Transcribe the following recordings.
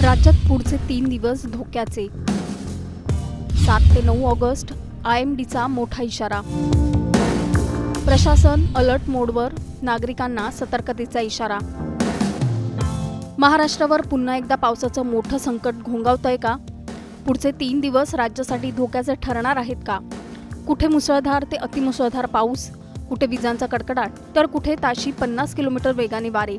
राज्यात पुढचे 3 दिवस धोक्याचे. 7 ते 9 ऑगस्ट IMDचा मोठा इशारा. प्रशासन अलर्ट मोडवर, नागरिकांना सतर्कतेचा इशारा. महाराष्ट्रावर पुन्हा एकदा पावसाचं मोठं संकट घोंगावतंय का? पुढचे 3 दिवस राज्यासाठी धोक्याचे ठरणार आहेत का? कुठे मुसळधार ते अतिमुसळधार पाऊस, कुठे विजांचा कडकडाट, तर कुठे ताशी 50 किलोमीटर वेगाने वारे.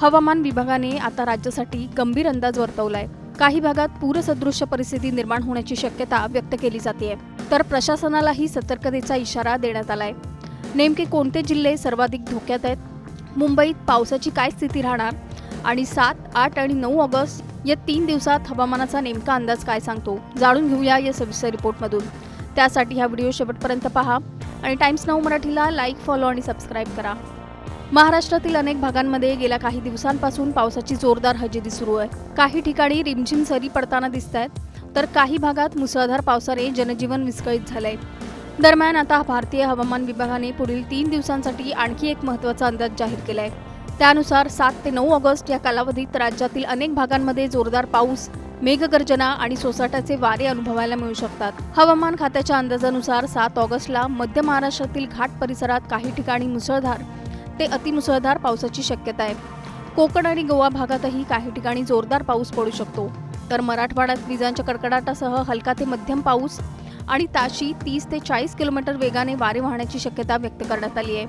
हवामान विभागाने आता राज्यासाठी गंभीर अंदाज वर्तवलाय. काही भागात पूरसदृश्य परिस्थिती निर्माण होण्याची शक्यता व्यक्त केली जाते, तर प्रशासनालाही सतर्कतेचा इशारा देण्यात आलाय. नेमके कोणते जिल्हे सर्वाधिक धोक्यात आहेत? मुंबईत पावसाची काय स्थिती राहणार? आणि 7, 8 आणि 9 ऑगस्ट या 3 दिवसात हवामानाचा नेमका अंदाज काय सांगतो, जाणून घेऊया या सविस्तर रिपोर्टमधून. त्यासाठी हा व्हिडिओ शेवटपर्यंत पहा आणि टाइम्स नाऊ मराठीला लाईक, फॉलो आणि सबस्क्राईब करा. महाराष्ट्रातील अनेक भागांमध्ये गेल्या काही दिवसांपासून पावसाची जोरदार हजेरी सुरू आहे. काही ठिकाणी रिमझिम सरी पडताना दिसत आहेत, तर काही भागात मुसळधार पावसाने जनजीवन विस्कळीत झालंय. दरम्यान आता भारतीय हवामान विभागाने पुढील 3 दिवसांसाठी आणखी एक महत्त्वाचा अंदाज जाहीर केलाय. त्यानुसार 7 ते 9 ऑगस्ट या कालावधीत राज्यातील अनेक भागांमध्ये जोरदार पाऊस, मेघगर्जना आणि सोसाट्याचे वारे अनुभवायला मिळू शकतात. हवामान खात्याच्या अंदाजानुसार 7 ऑगस्टला मध्य महाराष्ट्रातील घाट परिसरात काही ठिकाणी मुसळधार ते अतिमुसळधार पावसाची शक्यता आहे. कोकण आणि गोवा भागातही काही ठिकाणी जोरदार पाऊस पडू शकतो, तर मराठवाड्यात विजांच्या कडकडाटासह हलका ते मध्यम पाऊस आणि ताशी 30 ते 40 किलोमीटर वेगाने वारे वाहण्याची शक्यता व्यक्त करण्यात आली आहे.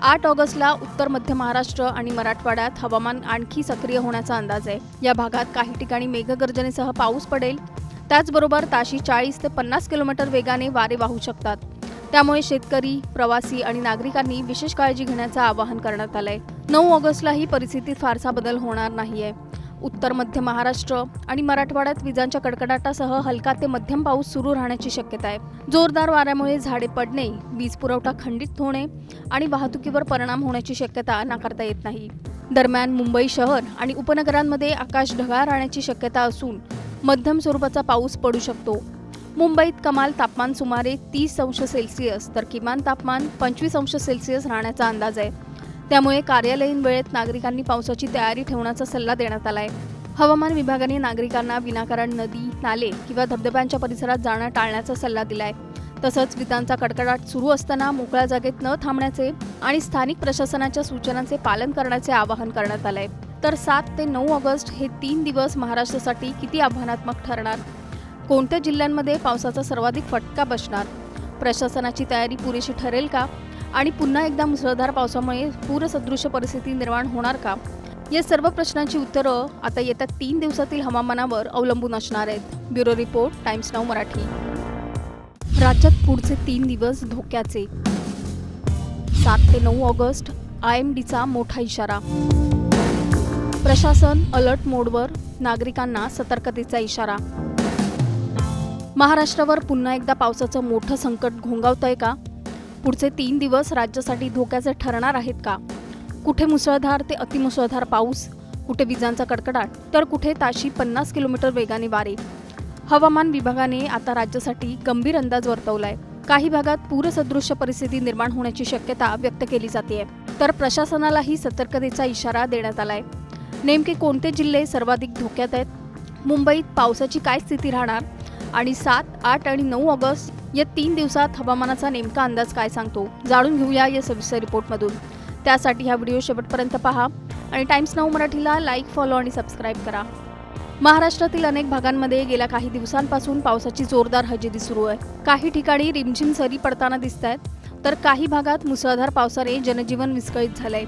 8 ऑगस्टला उत्तर मध्य महाराष्ट्र आणि मराठवाड्यात हवामान आणखी सक्रिय होण्याचा अंदाज आहे. या भागात काही ठिकाणी मेघगर्जनेसह पाऊस पडेल. त्याचबरोबर ताशी 40 ते 50 किलोमीटर वेगाने वारे वाहू शकतात. त्यामुळे शेतकरी, प्रवासी आणि नागरिकांनी विशेष काळजी घेण्याचं आवाहन करण्यात आलंय. 9 ऑगस्टला ही परिस्थितीत फारसा बदल होणार नाहीये. उत्तर मध्य महाराष्ट्र आणि मराठवाड्यात विजांच्या कडकडाटासह हलका ते मध्यम पाऊस सुरू राहण्याची शक्यता आहे. जोरदार वाऱ्यामुळे झाडे पडणे, वीज पुरवठा खंडित होणे आणि वाहतुकीवर परिणाम होण्याची शक्यता नाकारता येत नाही. दरम्यान मुंबई शहर आणि उपनगरांमध्ये आकाश ढगाळ राहण्याची शक्यता असून मध्यम स्वरूपाचा पाऊस पडू शकतो. मुंबईत कमाल तापमान सुमारे 30 अंश सेल्सिअस तर किमान तापमान 25 अंश सेल्सिअस राहण्याचा अंदाज आहे. त्यामुळे कार्यालयीन वेळेत नागरिकांनी पावसाची तयारी ठेवण्याचा सल्ला देण्यात आलाय. हवामान विभागाने नागरिकांना विनाकारण नदी, नाले किंवा धबधब्यांच्या परिसरात जाणं टाळण्याचा सल्ला दिलाय. तसंच विजांचा कडकडाट सुरू असताना मोकळ्या जागेत न थांबण्याचे आणि स्थानिक प्रशासनाच्या सूचनांचे पालन करण्याचे आवाहन करण्यात आलंय. तर 7 ते 9 ऑगस्ट हे 3 दिवस महाराष्ट्रासाठी किती आव्हानात्मक ठरणार? कोणत्या जिल्ह्यांमध्ये पावसाचा सर्वाधिक फटका बसणार? प्रशासनाची तयारी पुरेशी ठरेल का? आणि पुन्हा एकदा मुसळधार पावसामुळे पूरसदृश्य परिस्थिती निर्माण होणार का? या सर्व प्रश्नांची उत्तरं आता येत्या 3 दिवसातील हवामानावर अवलंबून असणार आहेत. Bureau report, times now Marathi. राज्यात पुढचे 3 दिवस धोक्याचे. 7 ते 9 ऑगस्ट IMDचा मोठा इशारा. प्रशासन अलर्ट मोडवर, नागरिकांना सतर्कतेचा इशारा. महाराष्ट्रावर पुन्हा एकदा पावसाचं मोठं संकट घोंगावतंय का? पुढचे 3 दिवस राज्यासाठी धोक्याचे ठरणार आहेत का? कुठे मुसळधार ते अतिमुसळधार पाऊस, कुठे विजांचा कडकडाट, तर कुठे ताशी 50 किलोमीटर वेगाने वारे. हवामान विभागाने आता राज्यासाठी गंभीर अंदाज वर्तवलाय. काही भागात पूरसदृश्य परिस्थिती निर्माण होण्याची शक्यता व्यक्त केली जाते, तर प्रशासनालाही सतर्कतेचा इशारा देण्यात आलाय. नेमके कोणते जिल्हे सर्वाधिक धोक्यात आहेत? मुंबईत पावसाची काय स्थिती राहणार? आणि 7, 8 आणि 9 ऑगस्ट या 3 दिवसात हवामानाचा नेमका अंदाज काय सांगतो, जाणून घेऊया या सविस्तर रिपोर्टमधून. त्यासाठी हा व्हिडिओ शेवटपर्यंत पहा आणि टाइम्स नाऊ मराठीला लाईक, फॉलो आणि सबस्क्राईब करा. महाराष्ट्रातील अनेक भागांमध्ये गेल्या काही दिवसांपासून पावसाची जोरदार हजेरी सुरू आहे. काही ठिकाणी रिमझिम सरी पडताना दिसत आहेत, तर काही भागात मुसळधार पावसाने जनजीवन विस्कळीत झालंय.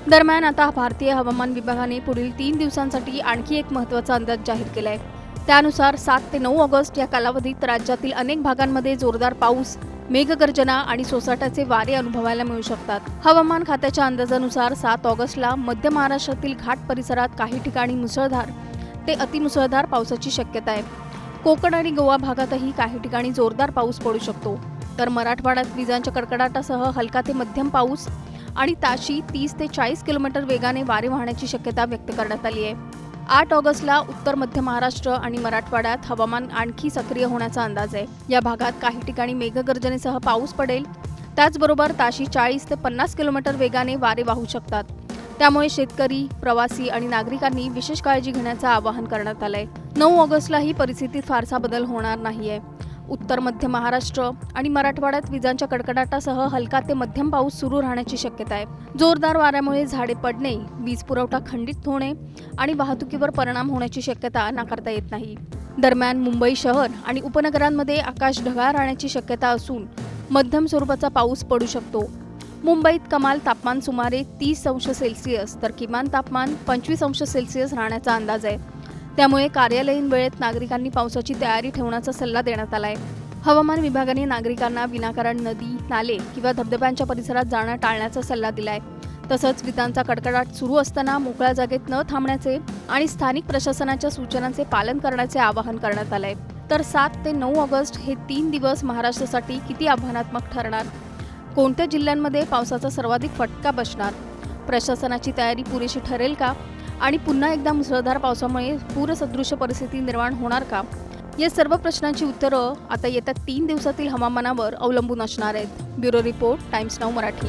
दरम्यान आता भारतीय हवामान विभागाने पुढील 3 दिवसांसाठी आणखी एक महत्त्वाचा अंदाज जाहीर केलाय. त्यानुसार 7 ते 9 ऑगस्ट या कालावधीत राज्यातील अनेक भागांमध्ये जोरदार पाऊस, मेघगर्जना आणि सोसाट्याचे वारे अनुभवायला मिळू शकतात. हवामान खात्याच्या अंदाजानुसार 7 ऑगस्टला मध्य महाराष्ट्रातील घाट परिसरात काही ठिकाणी मुसळधार ते अतिमुसळधार पावसाची शक्यता आहे. कोकण आणि गोवा भागातही काही ठिकाणी जोरदार पाऊस पडू शकतो, तर मराठवाड्यात विजांच्या कडकडाटासह हलका ते मध्यम पाऊस आणि ताशी 30 ते 40 किलोमीटर वेगाने वारे वाहण्याची शक्यता व्यक्त करण्यात आली आहे. 8 ऑगस्टला उत्तर मध्य महाराष्ट्र आणि मराठवाड्यात हवामान आणखी सक्रिय होण्याचा अंदाज आहे. या भागात काही ठिकाणी मेघगर्जनेसह पाऊस पडेल. त्याचबरोबर ताशी 40 ते 50 किलोमीटर वेगाने वारे वाहू शकतात. त्यामुळे शेतकरी, प्रवासी आणि नागरिकांनी विशेष काळजी घेण्याचं आवाहन करण्यात आलंय. 9 ऑगस्टला ही परिस्थितीत फारसा बदल होणार नाहीये. उत्तर मध्य महाराष्ट्र आणि मराठवाड्यात विजांच्या कडकडाटासह हलका ते मध्यम पाऊस सुरू राहण्याची शक्यता आहे. जोरदार वाऱ्यामुळे झाडे पडणे, वीज पुरवठा खंडित होणे आणि वाहतुकीवर परिणाम होण्याची शक्यता नाकारता येत नाही. दरम्यान मुंबई शहर आणि उपनगरांमध्ये आकाश ढगाळ राहण्याची शक्यता असून मध्यम स्वरूपाचा पाऊस पडू शकतो. मुंबईत कमाल तापमान सुमारे 30°C तर किमान तापमान 25°C राहण्याचा अंदाज आहे. त्यामुळे कार्यालयीन वेळेत नागरिकांनी पावसाची तयारी ठेवण्याचा सल्ला देण्यात आलाय. हवामान विभागाने नागरिकांना विनाकारण नदी, नाले किंवा धबधब्यांच्या परिसरात जाणं टाळण्याचा सल्ला दिलाय. तसंच विजांचा कडकडाट सुरू असताना मोकळ्या जागेत न थांबण्याचे आणि स्थानिक प्रशासनाच्या सूचनांचे पालन करण्याचे आवाहन करण्यात आलंय. तर 7 ते 9 ऑगस्ट हे 3 दिवस महाराष्ट्रासाठी किती आव्हानात्मक ठरणार? कोणत्या जिल्ह्यांमध्ये पावसाचा सर्वाधिक फटका बसणार? प्रशासनाची तयारी पुरेशी ठरेल का? आणि पुन्हा एकदा मुसळधार पावसामुळे पूरसदृश परिस्थिती निर्माण होणार का? या सर्व प्रश्नांची उत्तरं आता येत्या 3 दिवसातील हवामानावर अवलंबून असणार आहेत. Bureau report, times now Marathi.